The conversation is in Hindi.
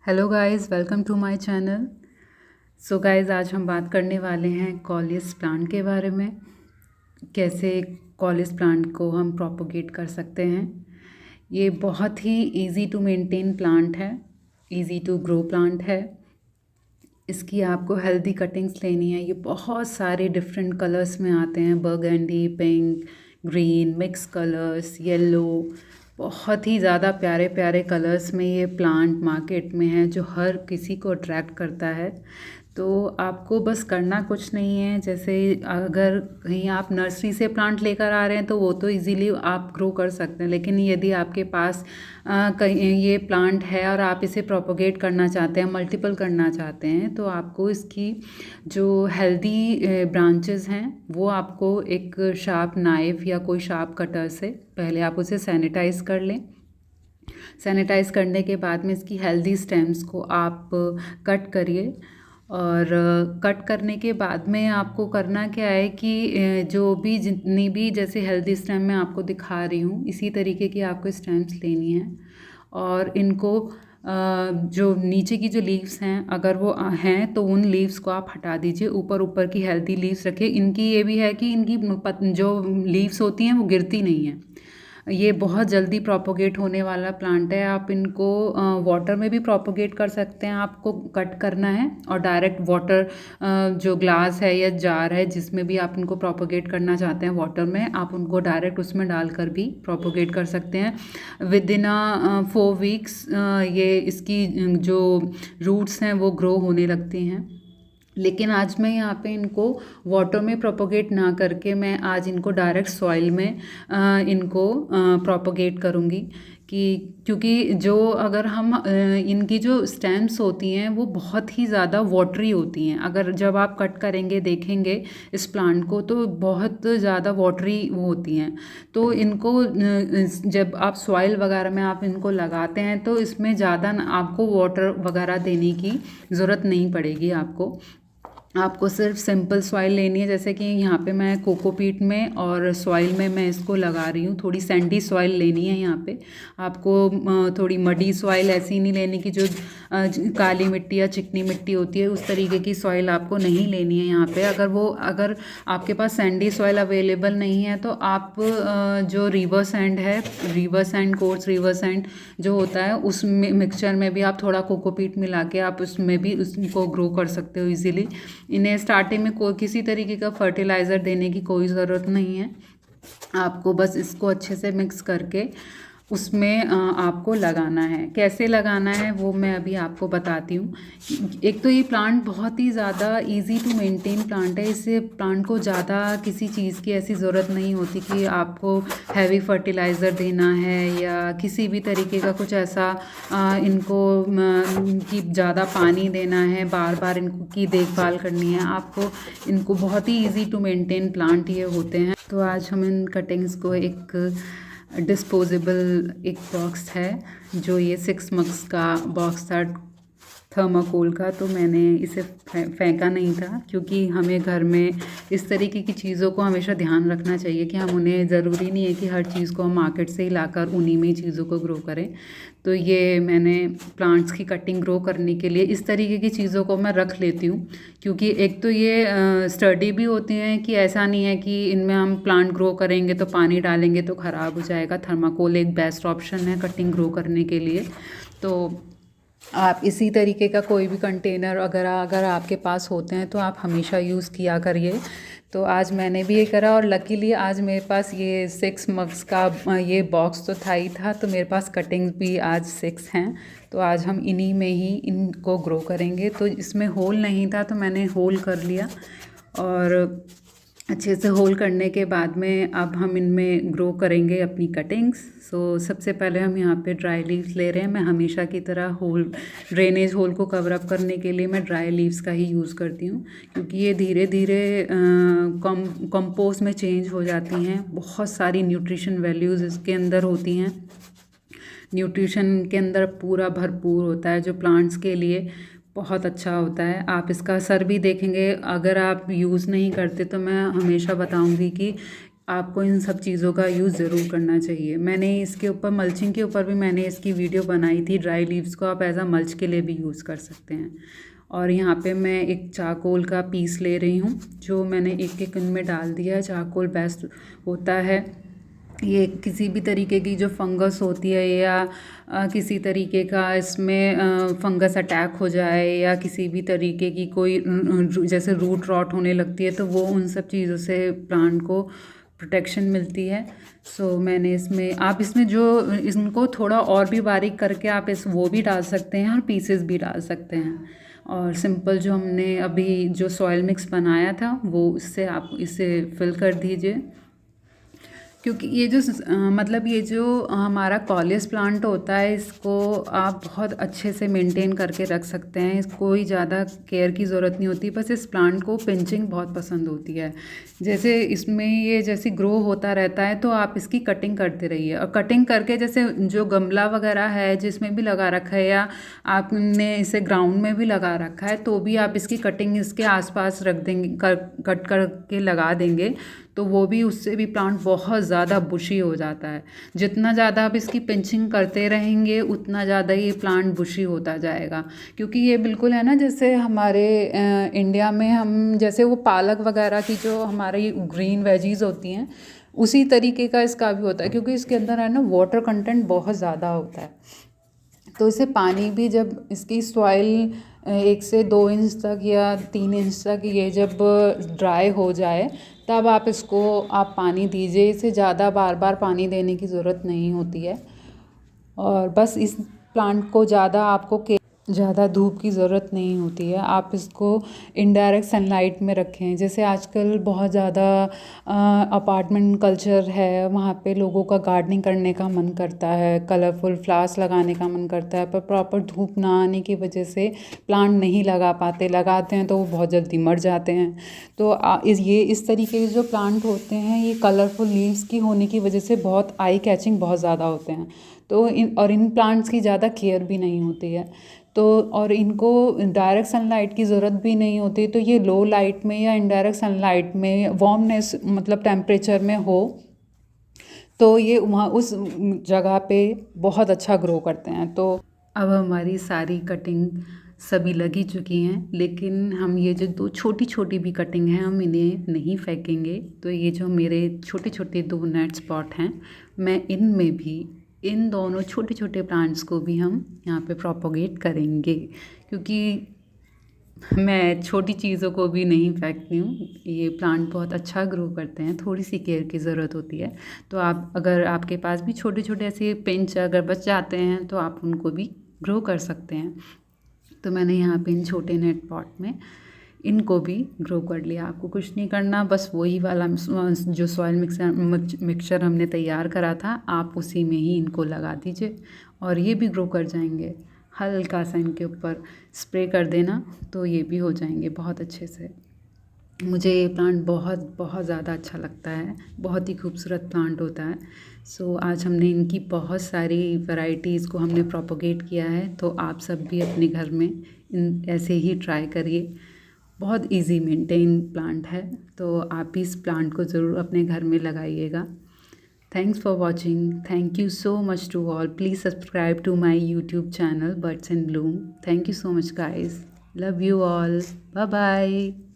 Hello guys, welcome to my channel. So guys, आज हम बात करने वाले हैं कॉलियस प्लांट के बारे में। कैसे कॉलियस प्लांट को हम प्रोपोगेट कर सकते हैं। ये बहुत ही इजी टू मेंटेन प्लांट है, इजी टू ग्रो प्लांट है। इसकी आपको हेल्दी कटिंग्स लेनी है। ये बहुत सारे डिफरेंट कलर्स में आते हैं, burgundy, pink, green, mix colours, yellow. बहुत ही ज़्यादा प्यारे प्यारे कलर्स में ये प्लांट मार्केट में है जो हर किसी को अट्रैक्ट करता है। तो आपको बस करना कुछ नहीं है। जैसे अगर कहीं आप नर्सरी से प्लांट लेकर आ रहे हैं तो वो तो इजीली आप ग्रो कर सकते हैं, लेकिन यदि आपके पास कहीं ये प्लांट है और आप इसे प्रोपोगेट करना चाहते हैं, मल्टीपल करना चाहते हैं, तो आपको इसकी जो हेल्दी ब्रांचेस हैं वो आपको एक शार्प नाइफ या कोई शार्प कटर से पहले आप उसे सैनिटाइज़ कर लें। सैनिटाइज़ करने के बाद में इसकी हेल्दी स्टेम्स को आप कट करिए। और कट करने के बाद में आपको करना क्या है कि जो भी जितनी भी जैसे हेल्दी स्टेम मैं आपको दिखा रही हूँ, इसी तरीके की आपको स्टेम्स लेनी है। और इनको जो नीचे की जो लीव्स हैं, अगर वो हैं तो उन लीव्स को आप हटा दीजिए। ऊपर ऊपर की हेल्दी लीव्स रखिए। इनकी ये भी है कि इनकी जो लीव्स होती हैं वो गिरती नहीं हैं। ये बहुत जल्दी प्रोपोगेट होने वाला प्लांट है। आप इनको वाटर में भी प्रोपोगेट कर सकते हैं। आपको कट करना है और डायरेक्ट वाटर जो ग्लास है या जार है जिसमें भी आप इनको प्रोपोगेट करना चाहते हैं वाटर में, आप उनको डायरेक्ट उसमें डालकर भी प्रोपोगेट कर सकते हैं। विद इन 4 वीक्स ये इसकी जो रूट्स हैं वो ग्रो होने लगती हैं। लेकिन आज मैं यहाँ पे इनको वाटर में प्रोपोगेट ना करके मैं आज इनको डायरेक्ट सॉइल में इनको प्रोपोगेट करूँगी। क्योंकि जो अगर हम इनकी जो स्टेम्स होती हैं वो बहुत ही ज़्यादा वाटरी होती हैं। अगर जब आप कट करेंगे देखेंगे इस प्लांट को तो बहुत ज़्यादा वाटरी होती हैं। तो इनको जब आप सॉइल वगैरह में आप इनको लगाते हैं तो इसमें ज़्यादा आपको वाटर वगैरह देने की ज़रूरत नहीं पड़ेगी। आपको सिर्फ सिंपल सॉइल लेनी है। जैसे कि यहाँ पे मैं कोकोपीट में और सॉइल में मैं इसको लगा रही हूँ। थोड़ी सैंडी सॉइल लेनी है। यहाँ पे आपको थोड़ी मडी सॉइल ऐसी नहीं लेनी कि जो काली मिट्टी या चिकनी मिट्टी होती है, उस तरीके की सॉइल आपको नहीं लेनी है यहाँ पे। अगर आपके पास सैंडी सॉइल अवेलेबल नहीं है तो आप जो रिवर सैंड है, river sand, course river sand जो होता है, उसमें मिक्सचर में भी आप थोड़ा कोकोपीट मिला के आप उसमें भी उसको ग्रो कर सकते हो ईजिली। इन्हें स्टार्टिंग में किसी तरीके का फर्टिलाइज़र देने की कोई ज़रूरत नहीं है। आपको बस इसको अच्छे से मिक्स करके उसमें आपको लगाना है। कैसे लगाना है वो मैं अभी आपको बताती हूँ। एक तो ये प्लांट बहुत ही ज़्यादा इजी टू मेंटेन प्लांट है। इसे प्लांट को ज़्यादा किसी चीज़ की ऐसी ज़रूरत नहीं होती कि आपको हैवी फर्टिलाइज़र देना है या किसी भी तरीके का कुछ ऐसा इनको कि ज़्यादा पानी देना है, बार बार इनको की देखभाल करनी है। आपको इनको बहुत ही ईजी टू मेंटेन प्लांट ये होते हैं। तो आज हम इन कटिंग्स को एक डिस्पोजेबल एक बॉक्स है, जो ये 6 मग्स का बॉक्स था थर्माकोल का, तो मैंने इसे फेंका नहीं था क्योंकि हमें घर में इस तरीके की चीज़ों को हमेशा ध्यान रखना चाहिए कि हम उन्हें ज़रूरी नहीं है कि हर चीज़ को हम मार्केट से ही लाकर उन्हीं में ही चीज़ों को ग्रो करें। तो ये मैंने प्लांट्स की कटिंग ग्रो करने के लिए इस तरीके की चीज़ों को मैं रख लेती हूँ, क्योंकि एक तो ये स्टडी भी होती हैं कि ऐसा नहीं है कि इनमें हम प्लांट ग्रो करेंगे तो पानी डालेंगे तो ख़राब हो जाएगा। थर्माकोल एक बेस्ट ऑप्शन है कटिंग ग्रो करने के लिए। तो आप इसी तरीके का कोई भी कंटेनर अगर आपके पास होते हैं तो आप हमेशा यूज़ किया करिए। तो आज मैंने भी ये करा और लकीली आज मेरे पास ये 6 मग्स का ये बॉक्स तो था ही था, तो मेरे पास कटिंग्स भी आज 6 हैं। तो आज हम इन्हीं में ही इनको ग्रो करेंगे। तो इसमें होल नहीं था तो मैंने होल कर लिया, और अच्छे से होल करने के बाद में अब हम इनमें ग्रो करेंगे अपनी कटिंग्स। सो सबसे पहले हम यहाँ पे ड्राई लीव्स ले रहे हैं। मैं हमेशा की तरह ड्रेनेज होल को कवर अप करने के लिए मैं ड्राई लीव्स का ही यूज़ करती हूँ, क्योंकि ये धीरे धीरे कंपोस्ट में चेंज हो जाती हैं। बहुत सारी न्यूट्रिशन वैल्यूज़ इसके अंदर होती हैं। न्यूट्रिशन के अंदर पूरा भरपूर होता है, जो प्लांट्स के लिए बहुत अच्छा होता है। आप इसका असर भी देखेंगे। अगर आप यूज़ नहीं करते तो मैं हमेशा बताऊंगी कि आपको इन सब चीज़ों का यूज़ ज़रूर करना चाहिए। मैंने इसके ऊपर मल्चिंग के ऊपर भी मैंने इसकी वीडियो बनाई थी। ड्राई लीव्स को आप एज अ मल्च के लिए भी यूज़ कर सकते हैं। और यहाँ पे मैं एक चारकोल का पीस ले रही हूँ, जो मैंने एक एक इनमें डाल दिया है। चारकोल बेस्ट होता है। ये किसी भी तरीके की जो फंगस होती है या किसी तरीके का इसमें फंगस अटैक हो जाए या किसी भी तरीके की कोई जैसे रूट रॉट होने लगती है, तो वो उन सब चीज़ों से प्लांट को प्रोटेक्शन मिलती है। सो मैंने इसमें आप इसमें जो इनको थोड़ा और भी बारीक करके आप इस वो भी डाल सकते हैं और पीसेस भी डाल सकते हैं। और सिंपल जो हमने अभी जो सॉइल मिक्स बनाया था वो इससे आप इसे फिल कर दीजिए। क्योंकि ये जो मतलब ये जो हमारा कॉलियस प्लांट होता है, इसको आप बहुत अच्छे से मेंटेन करके रख सकते हैं। इसको कोई ज़्यादा केयर की ज़रूरत नहीं होती, बस इस प्लांट को पिंचिंग बहुत पसंद होती है। जैसे इसमें ये जैसे ग्रो होता रहता है तो आप इसकी कटिंग करते रहिए, और कटिंग करके जैसे जो गमला वगैरह है जिसमें भी लगा रखा है या आपने इसे ग्राउंड में भी लगा रखा है, तो भी आप इसकी कटिंग इसके आसपास रख देंगे, कट करके लगा देंगे, तो वो भी उससे भी प्लांट बहुत ज़्यादा बुशी हो जाता है। जितना ज़्यादा आप इसकी पिंचिंग करते रहेंगे उतना ज़्यादा ये प्लांट बुशी होता जाएगा। क्योंकि ये बिल्कुल है ना, जैसे हमारे इंडिया में हम जैसे वो पालक वगैरह की जो हमारी ग्रीन वेजीज होती हैं, उसी तरीके का इसका भी होता है। क्योंकि इसके अंदर है ना वाटर कंटेंट बहुत ज़्यादा होता है, तो इसे पानी भी जब इसकी सॉइल 1 से 2 इंच तक या 3 इंच तक ये जब ड्राई हो जाए, तब आप इसको आप पानी दीजिए। इसे ज़्यादा बार बार पानी देने की ज़रूरत नहीं होती है। और बस इस प्लांट को ज़्यादा आपको ज़्यादा धूप की ज़रूरत नहीं होती है। आप इसको इनडायरेक्ट सनलाइट में रखें। जैसे आजकल बहुत ज़्यादा अपार्टमेंट कल्चर है, वहाँ पे लोगों का गार्डनिंग करने का मन करता है, कलरफुल फ्लावर्स लगाने का मन करता है, पर प्रॉपर धूप ना आने की वजह से प्लांट नहीं लगा पाते। लगाते हैं तो वो बहुत जल्दी मर जाते हैं। तो ये इस तरीके के जो प्लांट होते हैं, ये कलरफुल लीव्स की होने की वजह से बहुत आई कैचिंग बहुत ज़्यादा होते हैं। तो इन प्लांट्स की ज़्यादा केयर भी नहीं होती है, तो और इनको डायरेक्ट सनलाइट की ज़रूरत भी नहीं होती। तो ये लो लाइट में या इनडायरेक्ट सनलाइट में वार्मनेस मतलब टेम्परेचर में हो, तो ये वहाँ उस जगह पे बहुत अच्छा ग्रो करते हैं। तो अब हमारी सारी कटिंग सभी लगी चुकी हैं, लेकिन हम ये जो 2 छोटी छोटी भी कटिंग हैं, हम इन्हें नहीं फेंकेंगे। तो ये जो मेरे छोटे छोटे 2 नेट स्पॉट हैं, मैं इनमें भी इन दोनों छोटे छोटे प्लांट्स को भी हम यहाँ पे प्रोपोगेट करेंगे। क्योंकि मैं छोटी चीज़ों को भी नहीं फेंकती हूँ। ये प्लांट बहुत अच्छा ग्रो करते हैं, थोड़ी सी केयर की ज़रूरत होती है। तो आप अगर आपके पास भी छोटे छोटे ऐसे पिंच अगर बच जाते हैं तो आप उनको भी ग्रो कर सकते हैं। तो मैंने यहाँ पे इन छोटे नेट पॉट में इनको भी ग्रो कर लिया। आपको कुछ नहीं करना, बस वही वाला जो सॉइल मिक्सचर हमने तैयार करा था, आप उसी में ही इनको लगा दीजिए और ये भी ग्रो कर जाएंगे। हल्का सा इनके ऊपर स्प्रे कर देना तो ये भी हो जाएंगे बहुत अच्छे से। मुझे ये प्लांट बहुत बहुत ज़्यादा अच्छा लगता है, बहुत ही खूबसूरत प्लांट होता है। सो आज हमने इनकी बहुत सारी वैरायटीज़ को हमने प्रोपोगेट किया है, तो आप सब भी अपने घर में इन ऐसे ही ट्राई करिए। बहुत इजी मेंटेन प्लांट है, तो आप भी इस प्लांट को ज़रूर अपने घर में लगाइएगा। Thanks for watching. Thank you so much to all. Please subscribe to my YouTube channel Birds in Bloom. Thank you so much guys. Love you all. Bye bye.